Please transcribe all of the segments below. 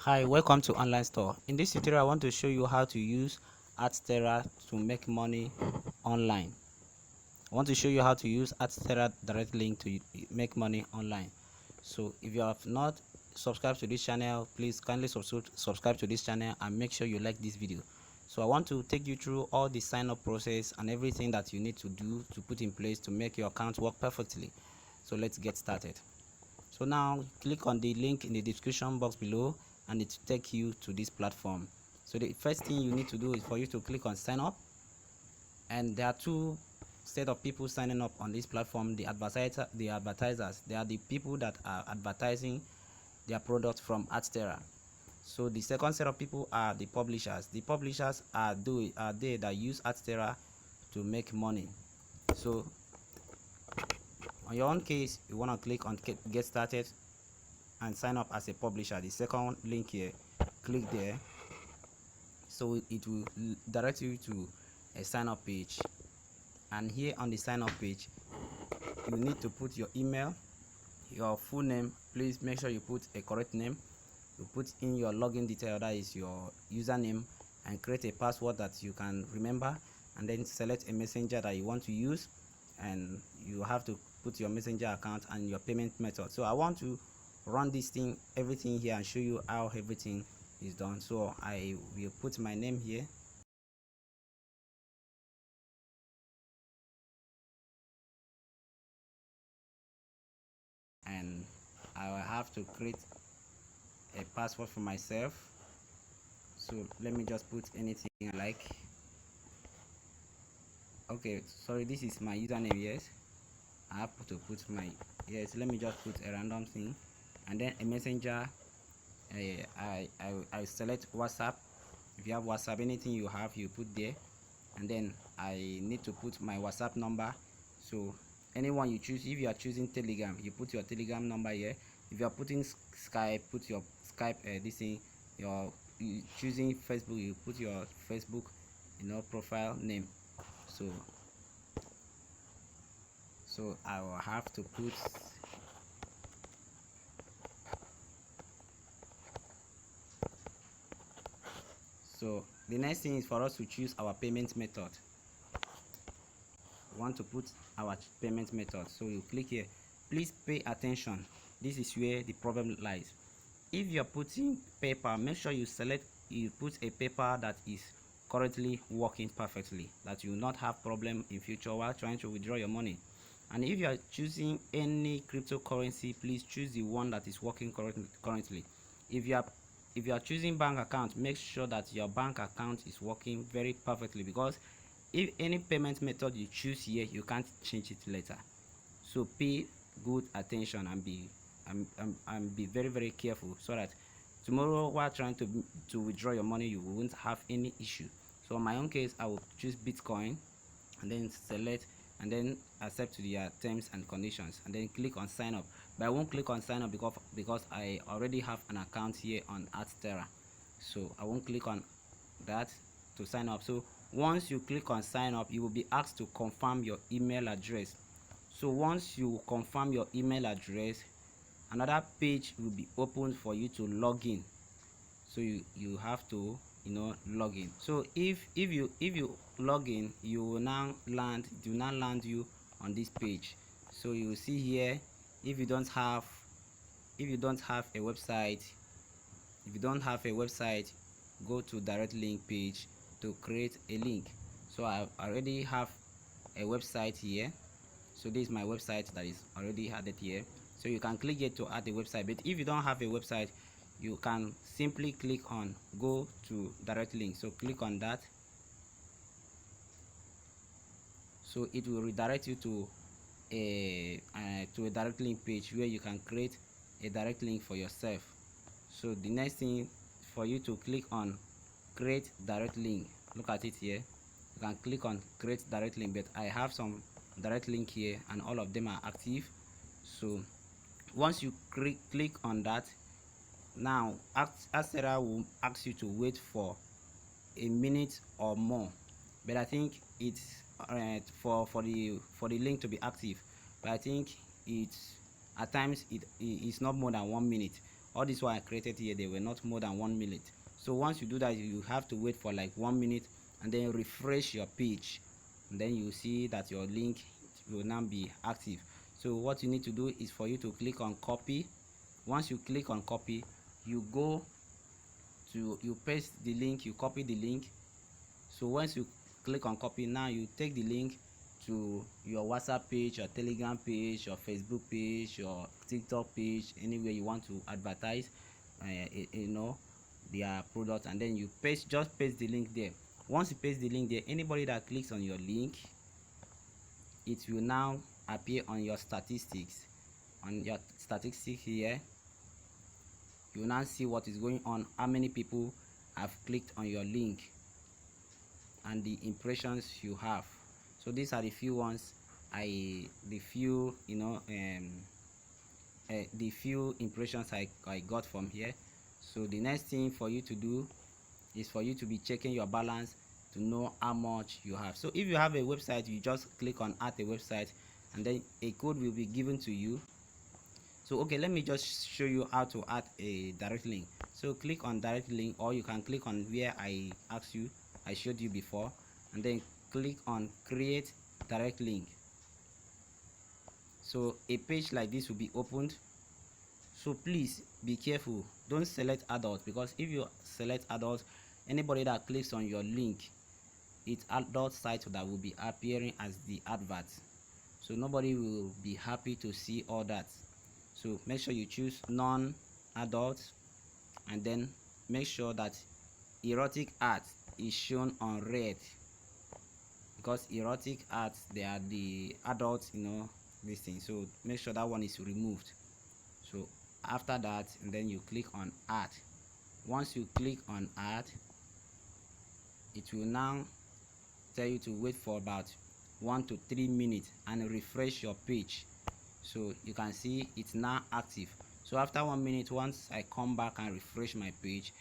Hi, welcome to Online Store. In this tutorial, I want to show you how to use Adsterra to make money online. I want to show you how to use Adsterra Direct Link to make money online. So if you have not subscribed to this channel, please kindly subscribe to this channel and make sure you like this video. So I want to take you through all the sign up process and everything that you need to do to put in place to make your account work perfectly. So let's get started. So now click on the link in the description box below and it will take you to this platform. So the first thing you need to do is for you to click on sign up, and there are two set of people signing up on this platform. The advertisers, they are the people that are advertising their product from Adsterra. So the second set of people are the publishers. The publishers are they that use Adsterra to make money. So on your own case, you want to click on get started and sign up as a publisher. The second link here, click there. So it will direct you to a sign up page, and here on the sign up page you need to put your email, your full name. Please make sure you put a correct name. You put in your login detail, that is your username, and create a password that you can remember, and then select a messenger that you want to use, and you have to put your messenger account and your payment method. So I want to run this thing, everything here, and show you how everything is done. So I will put my name here, and I will have to create a password for myself. So let me just put anything I like. Okay, sorry, this is my username. Yes, I have to put my, yes, let me just put a random thing, and then a messenger. I select WhatsApp. If you have WhatsApp, anything you have, you put there, and then I need to put my WhatsApp number. So anyone you choose. If you are choosing Telegram, you put your Telegram number here. If you are putting Skype, put your Skype this thing. You choosing Facebook, you put your Facebook profile name. So I will have to put, so the next thing is for us to choose our payment method. We want to put our payment method, so you click here. Please pay attention, this is where the problem lies. If you're putting PayPal, make sure you put a PayPal that is currently working perfectly, that you will not have problem in future while trying to withdraw your money. And if you are choosing any cryptocurrency, please choose the one that is working currently. If you are choosing bank account, make sure that your bank account is working very perfectly, because if any payment method you choose here, you can't change it later. So pay good attention and be very, very careful, so that tomorrow while trying to withdraw your money, you won't have any issue. So in my own case, I will choose Bitcoin, and then select and then accept the terms and conditions, and then click on sign up. But I won't click on sign up because I already have an account here on Adsterra, so I won't click on that to sign up. So once you click on sign up, you will be asked to confirm your email address. So once you confirm your email address, another page will be opened for you to log in. So you have to log in. So if you log in, you will now land you on this page. So you will see here, if you don't have a website, go to direct link page to create a link. So I already have a website here. So this is my website that is already added here. So you can click here to add a website. But if you don't have a website, you can simply click on go to direct link. So click on that. So it will redirect you to a direct link page where you can create a direct link for yourself. So the next thing for you to click on create direct link. Look at it here. You can click on create direct link, but I have some direct link here and all of them are active. So once you click on that, now Adsterra will ask you to wait for a minute or more, but I think it's for the link to be active. But I think it's at times it is not more than 1 minute. all this one I created here, they were not more than 1 minute. So once you do that, you have to wait for like 1 minute and then refresh your page, and then you see that your link will now be active. So what you need to do is for you to click on copy. Once you click on copy, you go to, you paste the link, you copy the link. So once you click on copy, now you take the link to your WhatsApp page, your Telegram page, your Facebook page, your TikTok page, anywhere you want to advertise their product, and then you just paste the link there. Once you paste the link there, anybody that clicks on your link, it will now appear on your statistics. On your statistics here, you will now see what is going on, how many people have clicked on your link, and the impressions you have. So these are the few ones the few impressions I got from here. So the next thing for you to do is for you to be checking your balance to know how much you have. So if you have a website, you just click on add a website, and then a code will be given to you. So okay, let me just show you how to add a direct link. So click on direct link, or you can click on where I showed you before, and then click on create direct link. So a page like this will be opened. So please be careful, don't select adult, because if you select adult, anybody that clicks on your link, it's adult site that will be appearing as the advert. So nobody will be happy to see all that. So make sure you choose non-adult, and then make sure that erotic art is shown on red, because erotic art, they are the adults, this thing. So make sure that one is removed. So after that, and then you click on add. Once you click on add, it will now tell you to wait for about 1 to 3 minutes and refresh your page. So you can see it's now active. So after 1 minute, once I come back and refresh my page,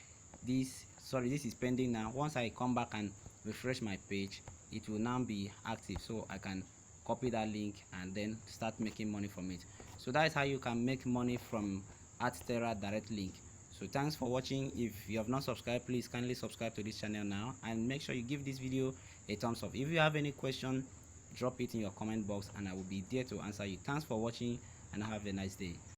this is pending now. Once I come back and refresh my page, it will now be active. So I can copy that link and then start making money from it. So that is how you can make money from Adsterra Direct Link. So thanks for watching. If you have not subscribed, please kindly subscribe to this channel now, and make sure you give this video a thumbs up. If you have any question, drop it in your comment box and I will be there to answer you. Thanks for watching, and have a nice day.